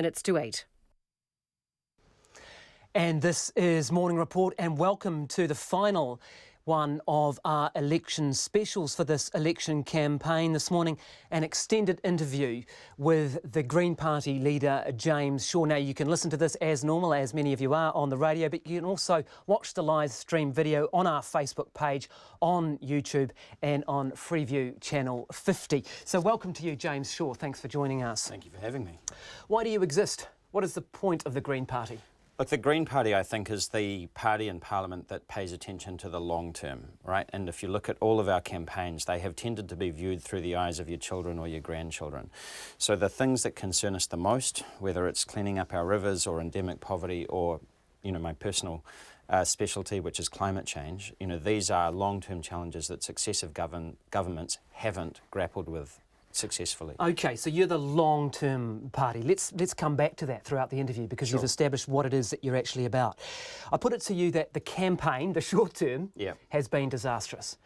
Minutes to 8. And this is Morning Report, and welcome to the final one of our election specials for this election campaign. This morning, an extended interview with the Green Party leader, James Shaw. Now, you can listen to this as normal, as many of you are on the radio, but you can also watch the live stream video on our Facebook page, on YouTube and on Freeview Channel 50. So welcome to you, James Shaw. Thanks for joining us. Thank you for having me. Why do you exist? What is the point of the Green Party? Look, the Green Party, I think, is the party in Parliament that pays attention to the long term, right? And if you look at all of our campaigns, they have tended to be viewed through the eyes of your children or your grandchildren. So the things that concern us the most, whether it's cleaning up our rivers or endemic poverty or, my personal specialty, which is climate change, these are long-term challenges that successive governments haven't grappled with successfully. Okay, so you're the long-term party. Let's come back to that throughout the interview, because Sure. You've established what it is that you're actually about. I put it to you that the campaign, the short term, has been disastrous.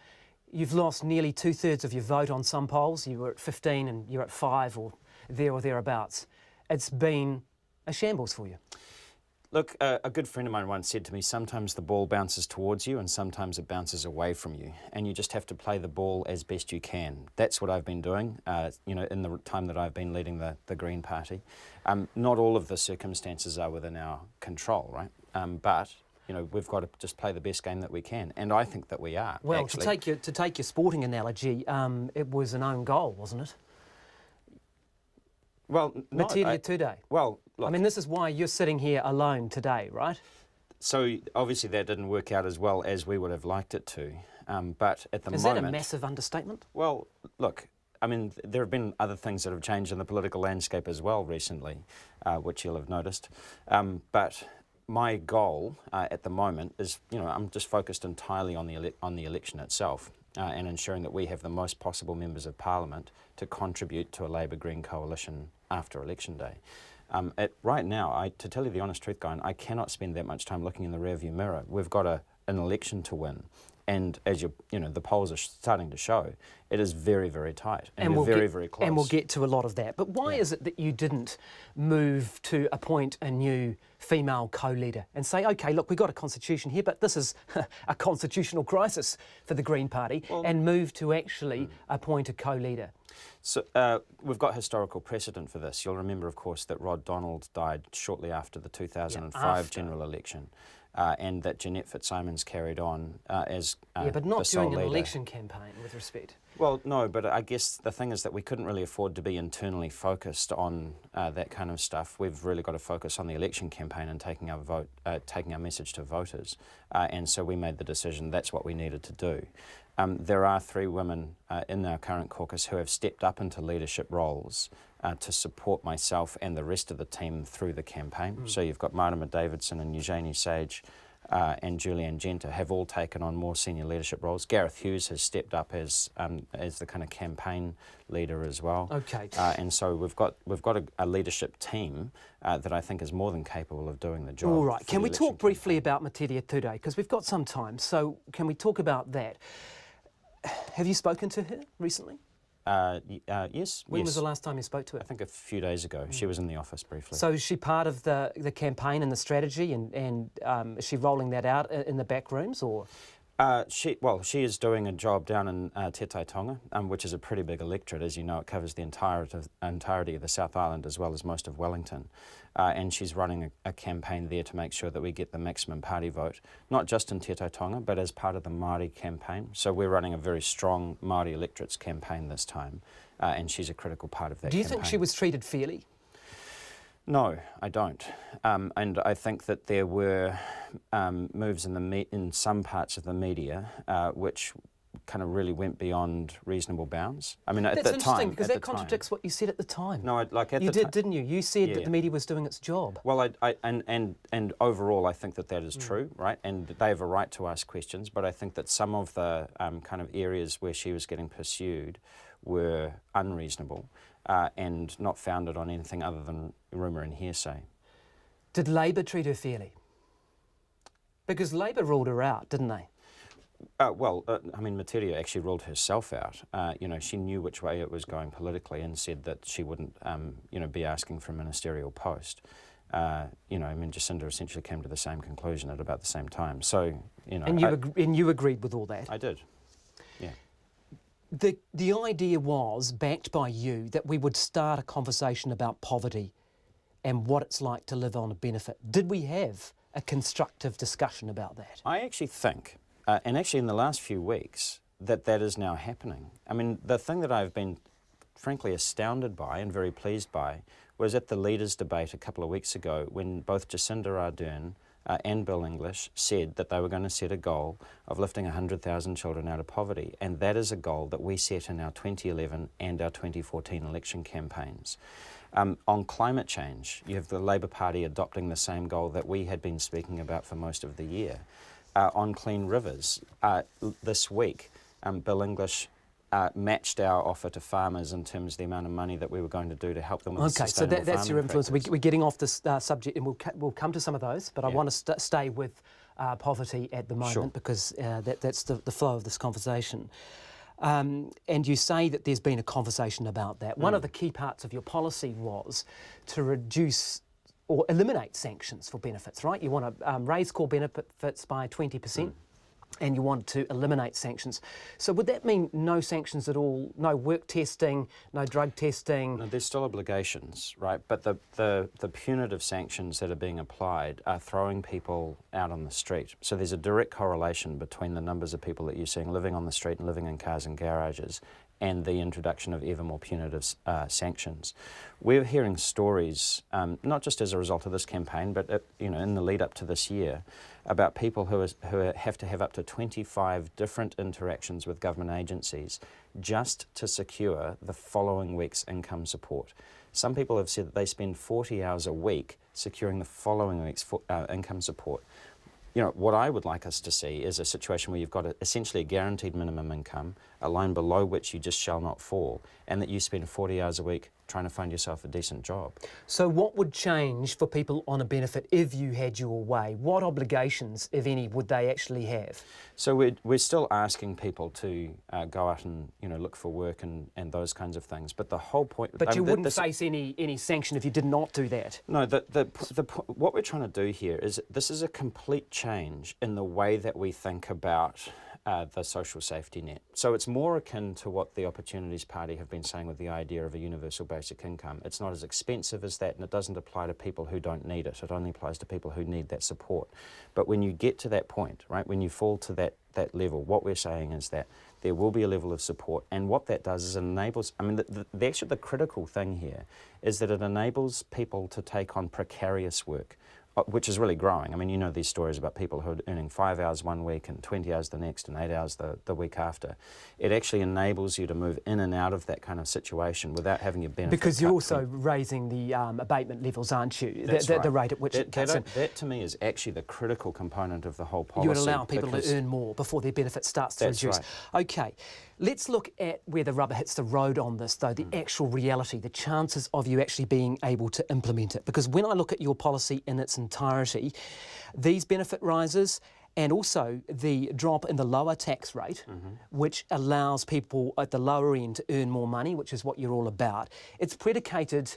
You've lost nearly 2/3 of your vote on some polls. You were at 15 and you're at 5 or thereabouts. It's been a shambles for you. Look, a good friend of mine once said to me, sometimes the ball bounces towards you and sometimes it bounces away from you, and you just have to play the ball as best you can. That's what I've been doing, in the time that I've been leading the Green Party. Not all of the circumstances are within our control, right? But we've got to just play the best game that we can, and I think that we are. Well, actually. to take your sporting analogy, it was an own goal, wasn't it? Well, Metiria Tudei. Well, look, I mean, this is why you're sitting here alone today, right? So obviously that didn't work out as well as we would have liked it to. But at the moment... Is that a massive understatement? Well, look, I mean, there have been other things that have changed in the political landscape as well recently, which you'll have noticed. But my goal at the moment is, I'm just focused entirely on the election itself. And ensuring that we have the most possible members of Parliament to contribute to a Labour-Green coalition after election day. Right now, to tell you the honest truth, Guy, I cannot spend that much time looking in the rearview mirror. We've got an election to win, and as the polls are starting to show, it is very, very tight, and we're very, very close. And we'll get to a lot of that. But why is it that you didn't move to appoint a new female co-leader and say, OK, look, we've got a constitution here, but this is a constitutional crisis for the Green Party, and move to actually appoint a co-leader? So we've got historical precedent for this. You'll remember, of course, that Rod Donald died shortly after the 2005 general election, and that Jeanette Fitzsimons carried on as but not the sole during an leader. election campaign, with respect. Well, no, but I guess the thing is that we couldn't really afford to be internally focused on that kind of stuff. We've really got to focus on the election campaign and taking our message to voters. And so we made the decision that's what we needed to do. There are 3 women in our current caucus who have stepped up into leadership roles to support myself and the rest of the team through the campaign. So you've got Marama Davidson and Eugenie Sage and Julianne Genter have all taken on more senior leadership roles. Gareth Hughes has stepped up as the kind of campaign leader as well. Okay. And so we've got a leadership team that I think is more than capable of doing the job. All right. Can we talk briefly about Metiria Tudei? Because we've got some time. So can we talk about that? Have you spoken to her recently? Yes. When was the last time you spoke to her? I think a few days ago. She was in the office briefly. So is she part of the campaign and the strategy, and is she rolling that out in the back rooms, or...? She is doing a job down in Te Tai Tonga, which is a pretty big electorate. As you know, it covers the entirety of the South Island as well as most of Wellington. And she's running a campaign there to make sure that we get the maximum party vote, not just in Te Tai Tonga, but as part of the Māori campaign. So we're running a very strong Māori electorates campaign this time, and she's a critical part of that Do you campaign. think she was treated fairly? No, I don't. And I think that there were moves in some parts of the media which kind of really went beyond reasonable bounds. I mean, at the time... That's interesting, because that contradicts what you said at the time. No, you did, didn't you? You said that the media was doing its job. Well, and overall, I think that is true, right? And they have a right to ask questions, but I think that some of the kind of areas where she was getting pursued were unreasonable and not founded on anything other than rumour and hearsay. Did Labour treat her fairly? Because Labour ruled her out, didn't they? I mean, Materia actually ruled herself out. She knew which way it was going politically and said that she wouldn't, be asking for a ministerial post. I mean, Jacinda essentially came to the same conclusion at about the same time. So, And you agreed with all that? I did, yeah. The idea was, backed by you, that we would start a conversation about poverty and what it's like to live on a benefit. Did we have a constructive discussion about that? I actually think, and actually in the last few weeks, that is now happening. I mean, the thing that I've been frankly astounded by and very pleased by was at the leaders' debate a couple of weeks ago when both Jacinda Ardern and Bill English said that they were going to set a goal of lifting 100,000 children out of poverty. And that is a goal that we set in our 2011 and our 2014 election campaigns. On climate change, you have the Labour Party adopting the same goal that we had been speaking about for most of the year. On clean rivers, this week, Bill English matched our offer to farmers in terms of the amount of money that we were going to do to help them with sustainable farming. That's your influence. practice. We're getting off this subject, and we'll come to some of those, but I Yeah. want to stay with poverty at the moment Sure. because that's the flow of this conversation. And you say that there's been a conversation about that. One of the key parts of your policy was to reduce or eliminate sanctions for benefits, right? You want to raise core benefits by 20%. And you want to eliminate sanctions. So would that mean no sanctions at all, no work testing, no drug testing? No, there's still obligations, right? But the punitive sanctions that are being applied are throwing people out on the street. So there's a direct correlation between the numbers of people that you're seeing living on the street and living in cars and garages and the introduction of ever more punitive sanctions. We're hearing stories, not just as a result of this campaign, but in the lead up to this year, about people who have to have up to 25 different interactions with government agencies just to secure the following week's income support. Some people have said that they spend 40 hours a week securing the following week's income support. What I would like us to see is a situation where you've got essentially a guaranteed minimum income, a line below which you just shall not fall, and that you spend 40 hours a week trying to find yourself a decent job. So what would change for people on a benefit if you had your way? What obligations, if any, would they actually have? So we're still asking people to go out and look for work and those kinds of things. But the whole point... But you wouldn't face any sanction if you did not do that? No, what we're trying to do here is this is a complete change in the way that we think about the social safety net. So it's more akin to what the Opportunities Party have been saying with the idea of a universal basic income. It's not as expensive as that, and it doesn't apply to people who don't need it. It only applies to people who need that support. But when you get to that point, right, when you fall to that level, what we're saying is that there will be a level of support, and what that does is it enables, I mean, the critical thing here is that it enables people to take on precarious work, which is really growing. I mean, these stories about people who are earning 5 hours one week and 20 hours the next and 8 hours the week after. It actually enables you to move in and out of that kind of situation without having your benefit Because you're cut also raising the abatement levels, aren't you? That's The right. rate at which it cuts in. That to me is actually the critical component of the whole policy. You would allow people to earn more before their benefit starts to That's reduce. right. Okay, let's look at where the rubber hits the road on this, though, the actual reality, the chances of you actually being able to implement it. Because when I look at your policy in its entirety, these benefit rises and also the drop in the lower tax rate, which allows people at the lower end to earn more money, which is what you're all about. It's predicated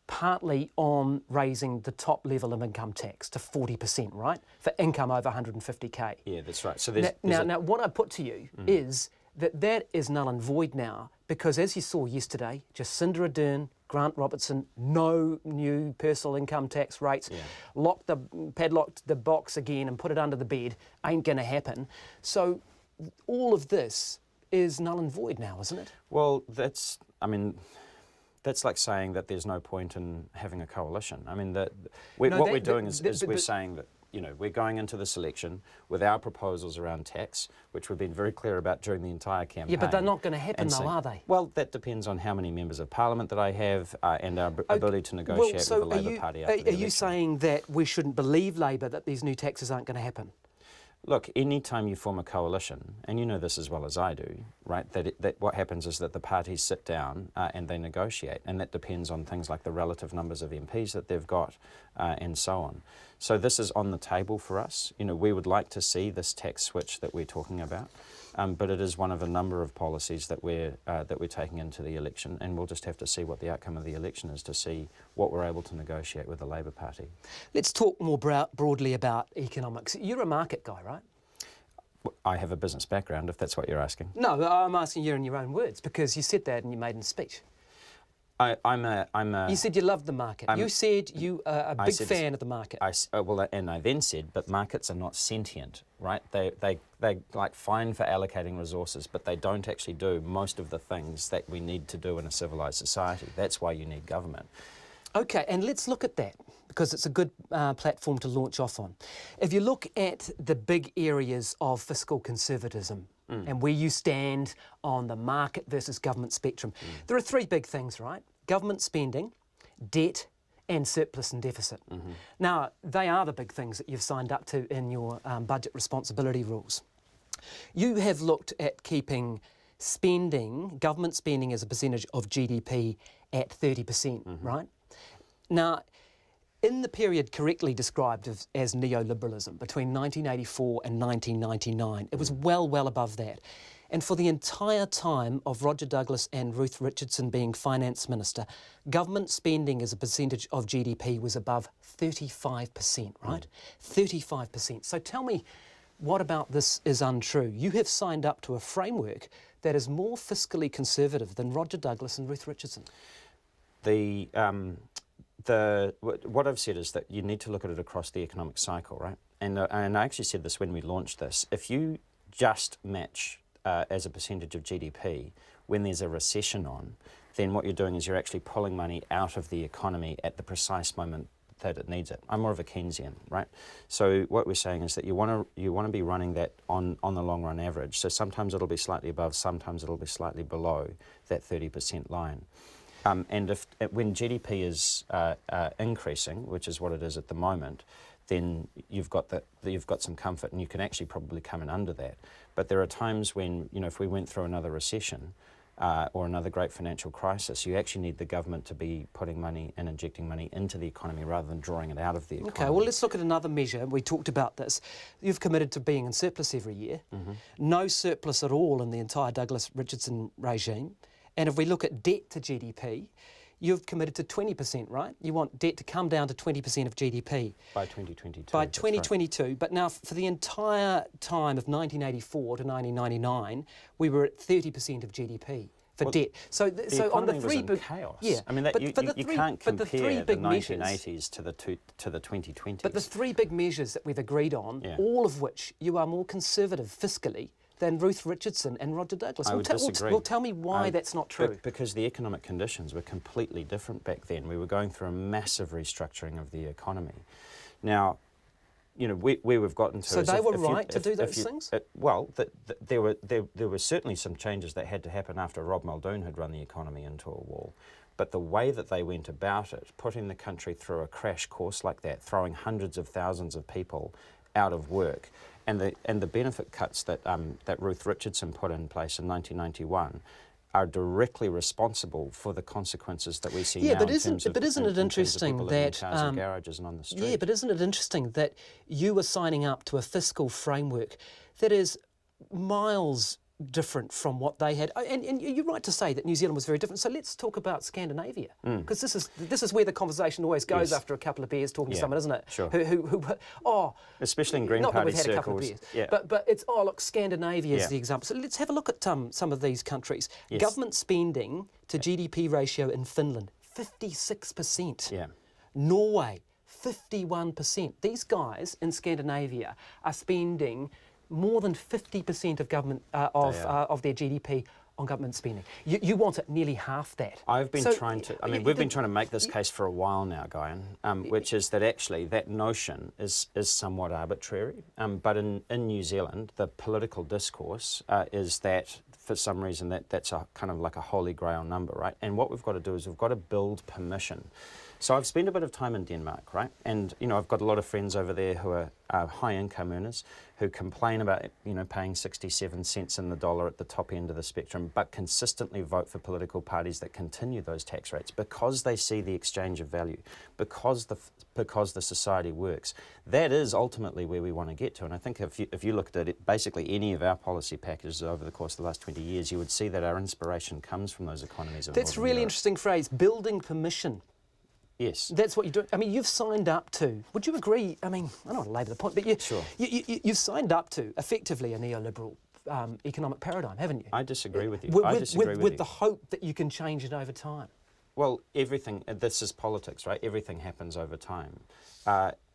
partly on raising the top level of income tax to 40%, right? For income over 150k. Yeah, that's right. So now, what I put to you is that is null and void now, because as you saw yesterday, Jacinda Ardern, Grant Robertson, no new personal income tax rates, padlocked the box again and put it under the bed, ain't going to happen. So all of this is null and void now, isn't it? Well, that's like saying that there's no point in having a coalition. I mean, we're doing is we're saying that we're going into this election with our proposals around tax, which we've been very clear about during the entire campaign. Yeah, but they're not going to happen though, are they? Well, that depends on how many members of Parliament that I have and our ability to negotiate with the Labour Party after the election. Are you saying that we shouldn't believe Labour that these new taxes aren't going to happen? Look, anytime you form a coalition, and you know this as well as I do, right, that what happens is that the parties sit down and they negotiate, and that depends on things like the relative numbers of MPs that they've got and so on. So this is on the table for us. You know, we would like to see this tax switch that we're talking about, but it is one of a number of policies that we're taking into the election, and we'll just have to see what the outcome of the election is to see what we're able to negotiate with the Labor Party. Let's talk more broadly about economics. You're a market guy, right? I have a business background, if that's what you're asking. No, I'm asking you in your own words, because you said that in your maiden speech. I'm a. You said you loved the market. You said you are a big fan of the market. And I then said, but markets are not sentient, right? They like fine for allocating resources, but they don't actually do most of the things that we need to do in a civilised society. That's why you need government. Okay, and let's look at that, because it's a good platform to launch off on. If you look at the big areas of fiscal conservatism and where you stand on the market versus government spectrum, there are three big things, right? Government spending, debt, and surplus and deficit. Now, they are the big things that you've signed up to in your budget responsibility rules. You have looked at keeping spending, government spending as a percentage of GDP at 30%, right? Now, in the period correctly described as neoliberalism between 1984 and 1999, it was well above that. And for the entire time of Roger Douglas and Ruth Richardson being finance minister, government spending as a percentage of GDP was above 35%, right? 35%. So tell me, what about this is untrue? You have signed up to a framework that is more fiscally conservative than Roger Douglas and Ruth Richardson. What I've said is that you need to look at it across the economic cycle, right? And I actually said this when we launched this. If you just match as a percentage of GDP when there's a recession on, then what you're doing is you're actually pulling money out of the economy at the precise moment that it needs it. I'm more of a Keynesian, right? So what we're saying is that you want to be running that on the long run average. So sometimes it'll be slightly above, sometimes it'll be slightly below that 30% line. And when GDP is increasing, which is what it is at the moment, then you've got some comfort, and you can actually probably come in under that. But there are times when, you know, if we went through another recession or another great financial crisis, you actually need the government to be putting money and injecting money into the economy rather than drawing it out of the economy. Okay, well, let's look at another measure. We talked about this. You've committed to being in surplus every year. No surplus at all in the entire Douglas-Richardson regime. And if we look at debt to GDP, you've committed to 20%, right? You want debt to come down to 20% of GDP. By 2022. By 2022. Right. But now, for the entire time of 1984 to 1999, we were at 30% of GDP for debt. So on the three big chaos. Yeah, I mean, you can't compare the 1980s to the 2020s. But the three big measures that we've agreed on, all of which you are more conservative fiscally than Ruth Richardson and Roger Douglas. I would disagree. Well, tell me why that's not true. Because the economic conditions were completely different back then. We were going through a massive restructuring of the economy. Now, you know, where we've gotten to. So is they were right to do those things? There were certainly some changes that had to happen after Rob Muldoon had run the economy into a wall. But the way that they went about it, putting the country through a crash course like that, throwing hundreds of thousands of people out of work, and the benefit cuts that Ruth Richardson put in place in 1991 are directly responsible for the consequences that we see now. But isn't it interesting that garages and on the street? Yeah, but isn't it interesting that you are signing up to a fiscal framework that is miles different from what they had, and you're right to say that New Zealand was very different. So let's talk about Scandinavia, because this is where the conversation always goes after a couple of beers talking to someone, isn't it? Sure. Especially in Green Party circles. A couple of beers. Yeah. But it's look, Scandinavia is the example. So let's have a look at some of these countries. Yes. Government spending to GDP ratio in Finland, 56%. Yeah. Norway, 51%. These guys in Scandinavia are spending more than 50% of government of their GDP on government spending. You want it nearly half that. I've been trying to. I mean, we've been trying to make this case for a while now, Guyan, which is that actually that notion is somewhat arbitrary. But in New Zealand, the political discourse is that for some reason that's a kind of like a holy grail number, right? And what we've got to do is we've got to build permission. So I've spent a bit of time in Denmark, right? And, you know, I've got a lot of friends over there who are high income earners who complain about, you know, paying 67 cents in the dollar at the top end of the spectrum, but consistently vote for political parties that continue those tax rates because they see the exchange of value, because the society works. That is ultimately where we want to get to. And I think if you looked at it, basically any of our policy packages over the course of the last 20 years, you would see that our inspiration comes from those economies of That's a Northern really Europe. interesting phrase, building permission. Yes. That's what you do. I mean, you've signed up to, would you agree, I mean, I don't want to labour the point, but Sure. you've signed up to effectively a neoliberal economic paradigm, haven't you? I disagree with you. With the hope that you can change it over time. Well, everything, this is politics, right? Everything happens over time.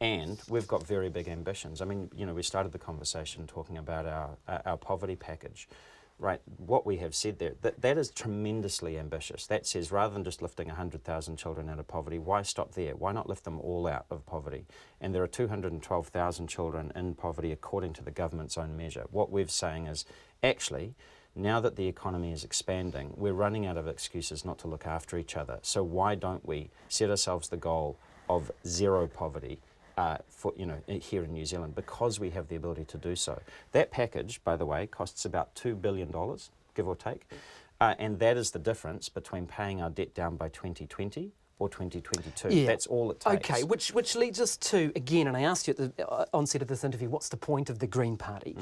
And we've got very big ambitions. I mean, you know, we started the conversation talking about our poverty package. Right, what we have said there, that is tremendously ambitious. That says rather than just lifting 100,000 children out of poverty, why stop there? Why not lift them all out of poverty? And there are 212,000 children in poverty according to the government's own measure. What we're saying is, actually, now that the economy is expanding, we're running out of excuses not to look after each other. So why don't we set ourselves the goal of zero poverty here in New Zealand, because we have the ability to do so. That package, by the way, costs about $2 billion, give or take, and that is the difference between paying our debt down by 2020 or 2022. Yeah. That's all it takes. Okay, which leads us to, again, and I asked you at the onset of this interview, what's the point of the Green Party?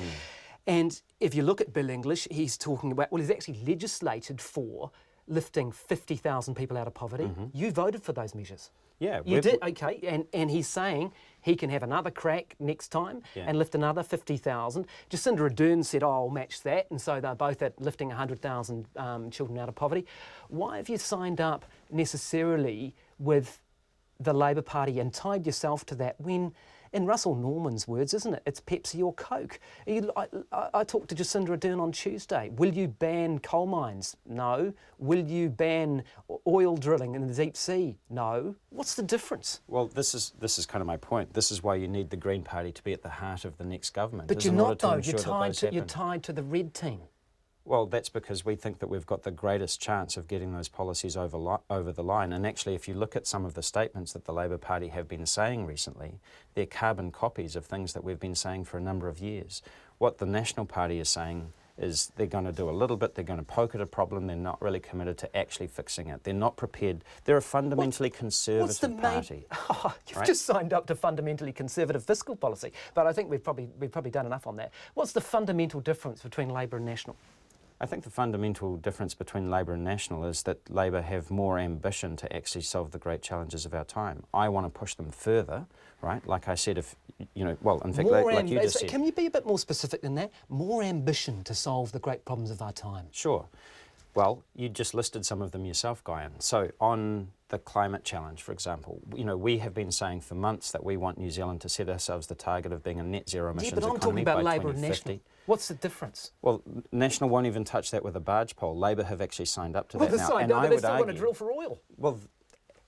And if you look at Bill English, he's talking about, well, he's actually legislated for lifting 50,000 people out of poverty. You voted for those measures. Yeah, you did, okay, and he's saying he can have another crack next time and lift another 50,000. Jacinda Ardern said, oh, I'll match that, and so they're both at lifting 100,000 children out of poverty. Why have you signed up necessarily with the Labour Party and tied yourself to that when, in Russell Norman's words, isn't it? It's Pepsi or Coke. I talked to Jacinda Ardern on Tuesday. Will you ban coal mines? No. Will you ban oil drilling in the deep sea? No. What's the difference? Well, this is kind of my point. This is why you need the Green Party to be at the heart of the next government. But you're not, though. You're tied to the red team. Well, that's because we think that we've got the greatest chance of getting those policies over the line. And actually, if you look at some of the statements that the Labour Party have been saying recently, they're carbon copies of things that we've been saying for a number of years. What the National Party is saying is they're going to do a little bit, they're going to poke at a problem, they're not really committed to actually fixing it. They're not prepared. They're a fundamentally conservative party. You've just signed up to fundamentally conservative fiscal policy, but I think we've probably done enough on that. What's the fundamental difference between Labour and National? I think the fundamental difference between Labour and National is that Labour have more ambition to actually solve the great challenges of our time. I want to push them further, right? Like I said, if, you know, well, in fact, like you just said. Can you be a bit more specific than that? More ambition to solve the great problems of our time. Sure. Well, you just listed some of them yourself, Guyan. So on the climate challenge, for example, you know, we have been saying for months that we want New Zealand to set ourselves the target of being a net zero emissions economy by 2050. Yeah, but I'm talking about Labour and National. What's the difference? Well, National won't even touch that with a barge pole. Labour have actually signed up to that now. Well, and I they would still argue, want to drill for oil. Well,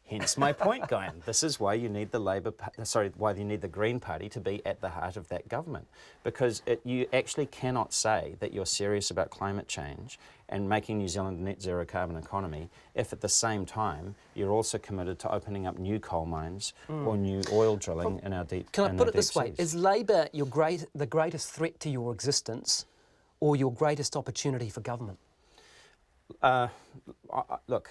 hence my point, Guyan. This is why you need the why you need the Green Party to be at the heart of that government, because you actually cannot say that you're serious about climate change and making New Zealand a net zero carbon economy if at the same time you're also committed to opening up new coal mines or new oil drilling in our deep. Can I put it this way? Is Labour the greatest threat to your existence, or your greatest opportunity for government? Look,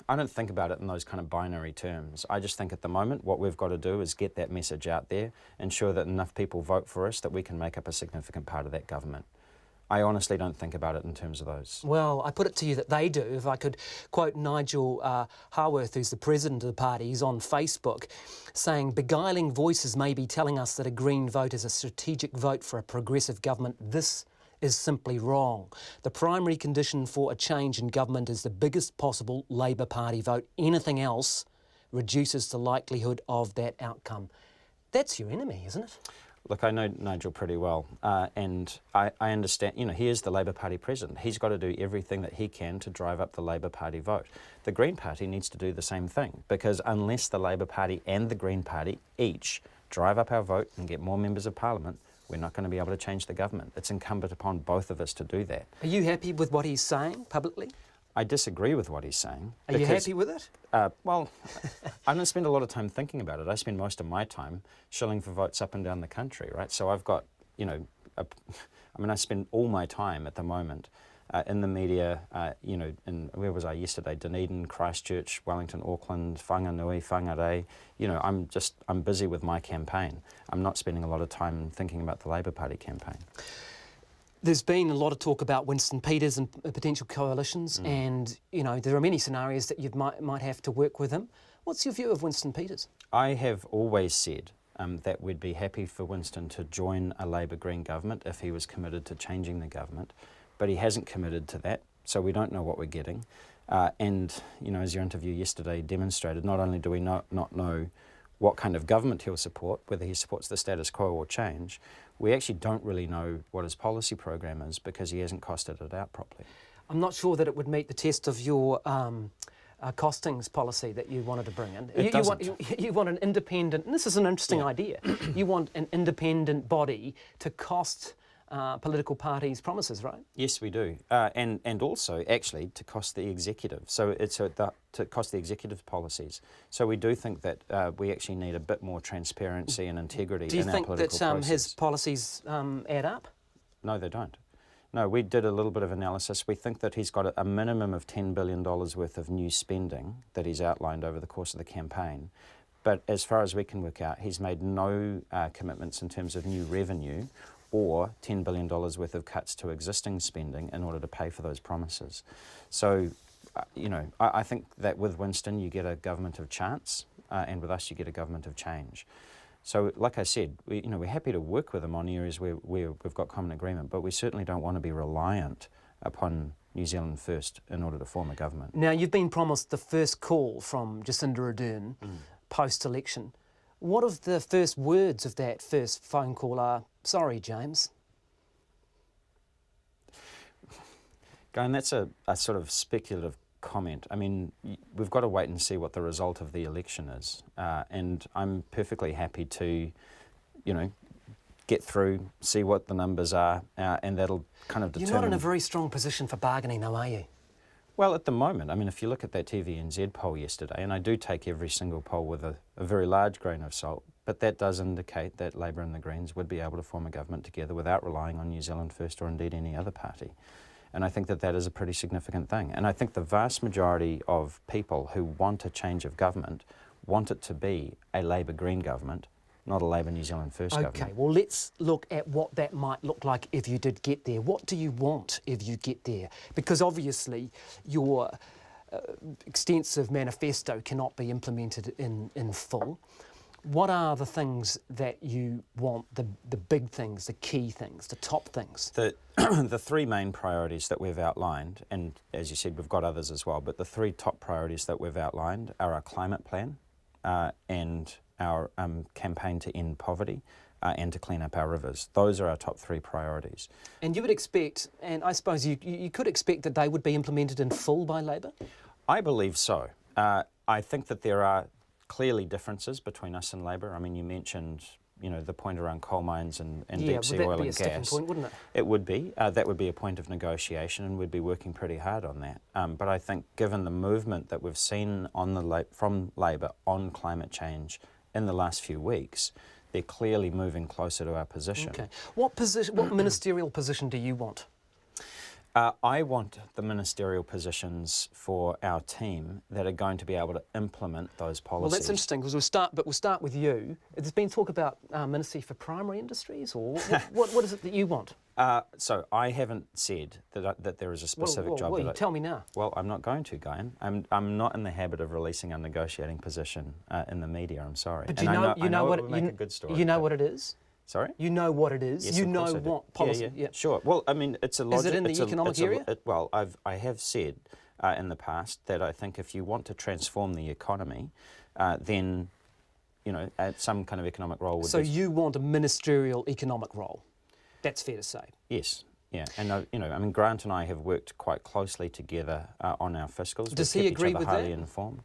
I don't think about it in those kind of binary terms. I just think at the moment what we've got to do is get that message out there, ensure that enough people vote for us that we can make up a significant part of that government. I honestly don't think about it in terms of those. Well, I put it to you that they do. If I could quote Nigel Haworth, who's the president of the party, he's on Facebook, saying, beguiling voices may be telling us that a Green vote is a strategic vote for a progressive government. This is simply wrong. The primary condition for a change in government is the biggest possible Labour Party vote. Anything else reduces the likelihood of that outcome. That's your enemy, isn't it? Look, I know Nigel pretty well, and I understand, you know, he is the Labour Party president. He's got to do everything that he can to drive up the Labour Party vote. The Green Party needs to do the same thing, because unless the Labour Party and the Green Party each drive up our vote and get more members of Parliament, we're not going to be able to change the government. It's incumbent upon both of us to do that. Are you happy with what he's saying publicly? I disagree with what he's saying. Are you happy with it? Well, I don't spend a lot of time thinking about it. I spend most of my time shilling for votes up and down the country, right? So I've got, I spend all my time at the moment in the media, in, where was I yesterday? Dunedin, Christchurch, Wellington, Auckland, Whanganui, Whangarei. I'm busy with my campaign. I'm not spending a lot of time thinking about the Labour Party campaign. There's been a lot of talk about Winston Peters and potential coalitions, and there are many scenarios that you might have to work with him. What's your view of Winston Peters? I have always said that we'd be happy for Winston to join a Labour Green government if he was committed to changing the government, but he hasn't committed to that, so we don't know what we're getting. As your interview yesterday demonstrated, not only do we not know what kind of government he'll support, whether he supports the status quo or change, we actually don't really know what his policy program is because he hasn't costed it out properly. I'm not sure that it would meet the test of your costings policy that you wanted to bring in. You want an independent, and this is an interesting idea, you want an independent body to cost political parties' promises, right? Yes, we do, and also actually to cost the executive. So to cost the executive policies. So we do think that we actually need a bit more transparency and integrity in our political process. Do you think that his policies add up? No, they don't. No, we did a little bit of analysis. We think that he's got a minimum of $10 billion worth of new spending that he's outlined over the course of the campaign. But as far as we can work out, he's made no commitments in terms of new revenue or $10 billion worth of cuts to existing spending in order to pay for those promises. So, I think that with Winston you get a government of chance, and with us you get a government of change. So, like I said, we're happy to work with him on areas where we've got common agreement, but we certainly don't want to be reliant upon New Zealand First in order to form a government. Now, you've been promised the first call from Jacinda Ardern post-election. What of the first words of that first phone call are, "Sorry, James"? Guy, that's a sort of speculative comment. I mean, we've got to wait and see what the result of the election is. And I'm perfectly happy to, get through, see what the numbers are, and that'll kind of determine... You're not in a very strong position for bargaining, though, are you? Well, at the moment, I mean, if you look at that TVNZ poll yesterday, and I do take every single poll with a very large grain of salt, but that does indicate that Labour and the Greens would be able to form a government together without relying on New Zealand First or indeed any other party. And I think that that is a pretty significant thing. And I think the vast majority of people who want a change of government want it to be a Labour Green government, not a Labour New Zealand First government. Okay, well, let's look at what that might look like if you did get there. What do you want if you get there? Because obviously your extensive manifesto cannot be implemented in full. What are the things that you want, the big things, the key things, the top things? The three main priorities that we've outlined, and as you said, we've got others as well, but the three top priorities that we've outlined are our climate plan and our campaign to end poverty and to clean up our rivers. Those are our top three priorities. And you would expect, and I suppose you could expect that they would be implemented in full by Labour? I believe so. I think that there are clearly differences between us and Labour. I mean, you mentioned, the point around coal mines and deep sea oil and gas. Yeah, would that be a sticking point, wouldn't it? It would be. That would be a point of negotiation, and we'd be working pretty hard on that. But I think given the movement that we've seen from Labour on climate change in the last few weeks, they're clearly moving closer to our position. Okay. What ministerial position do you want? I want the ministerial positions for our team that are going to be able to implement those policies. Well, that's interesting, because we'll start with you. There's been talk about Ministry for Primary Industries, or what is it that you want? So I haven't said that there is a specific job. Well, tell me now. Well, I'm not going to, Guyan. I'm not in the habit of releasing a negotiating position in the media. I'm sorry. But you know what? Make a good story. You know what it is. Sorry? You know what it is. Yes, you know what policy. Yeah. Sure. Well, I mean, it's a logic. Is it in the economic area? I have said in the past that I think if you want to transform the economy, then some kind of economic role would be... So you want a ministerial economic role? That's fair to say. Yes. Yeah, and Grant and I have worked quite closely together on our fiscals. Does he agree with that? Highly informed.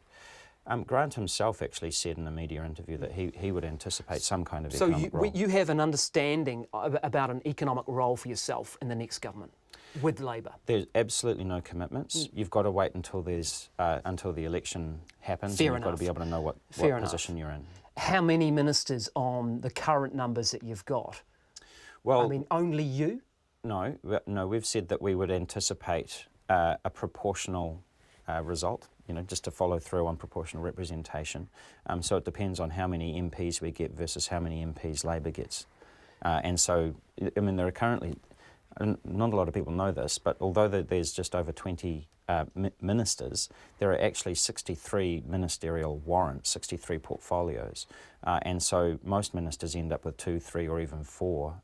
Grant himself actually said in a media interview that he would anticipate some kind of So economic role. you have an understanding about an economic role for yourself in the next government with Labor? There's absolutely no commitments. You've got to wait until until the election happens. Fair and you've got to be enough. able to know what Fair position you're in. How many ministers on the current numbers that you've got? Well, I mean, only you? no, we've said that we would anticipate a proportional result, just to follow through on proportional representation. So it depends on how many MPs we get versus how many MPs Labor gets. And so, I mean, there are currently, not a lot of people know this, but although there's just over 20 ministers, there are actually 63 ministerial warrants, 63 portfolios. And so most ministers end up with 2, 3 or even 4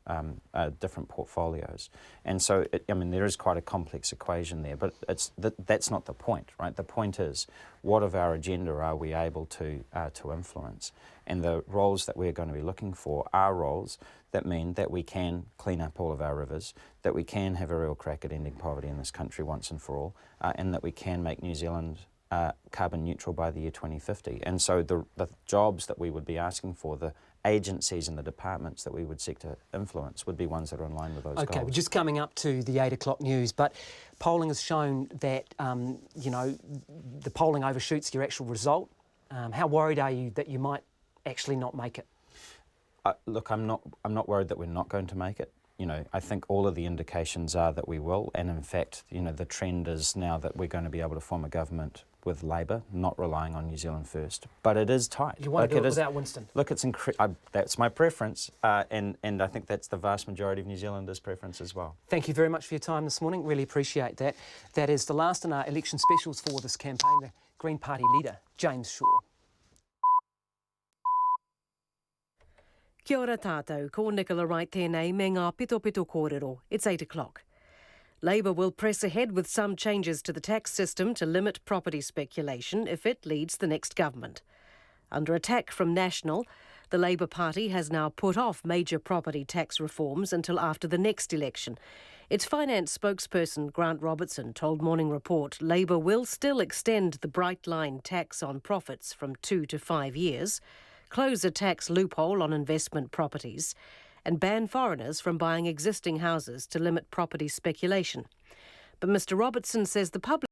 different portfolios. And so, I mean, there is quite a complex equation there, but that's not the point, right? The point is, what of our agenda are we able to influence? And the roles that we're going to be looking for are roles that mean that we can clean up all of our rivers, that we can have a real crack at ending poverty in this country once and for all, and that we can make New Zealand carbon neutral by the year 2050. And so the jobs that we would be asking for, the agencies and the departments that we would seek to influence would be ones that are in line with those goals. Okay, we're just coming up to the 8 o'clock news, but polling has shown that, the polling overshoots your actual result. How worried are you that you might actually not make it? Look, I'm not worried that we're not going to make it. I think all of the indications are that we will, and in fact, the trend is now that we're going to be able to form a government with Labor, not relying on New Zealand First. But it is tight. You want to do it without Winston? Look, that's my preference, and I think that's the vast majority of New Zealanders' preference as well. Thank you very much for your time this morning. Really appreciate that. That is the last in our election specials for this campaign. The Green Party leader, James Shaw. Kia ora tātou, ko Nicola Wright tēnei me ngā pito kōrero. It's 8 o'clock. Labor will press ahead with some changes to the tax system to limit property speculation if it leads the next government. Under attack from National, the Labor Party has now put off major property tax reforms until after the next election. Its finance spokesperson, Grant Robertson, told Morning Report Labor will still extend the Bright Line tax on profits from 2 to 5 years, close a tax loophole on investment properties, and ban foreigners from buying existing houses to limit property speculation. But Mr Robertson says the public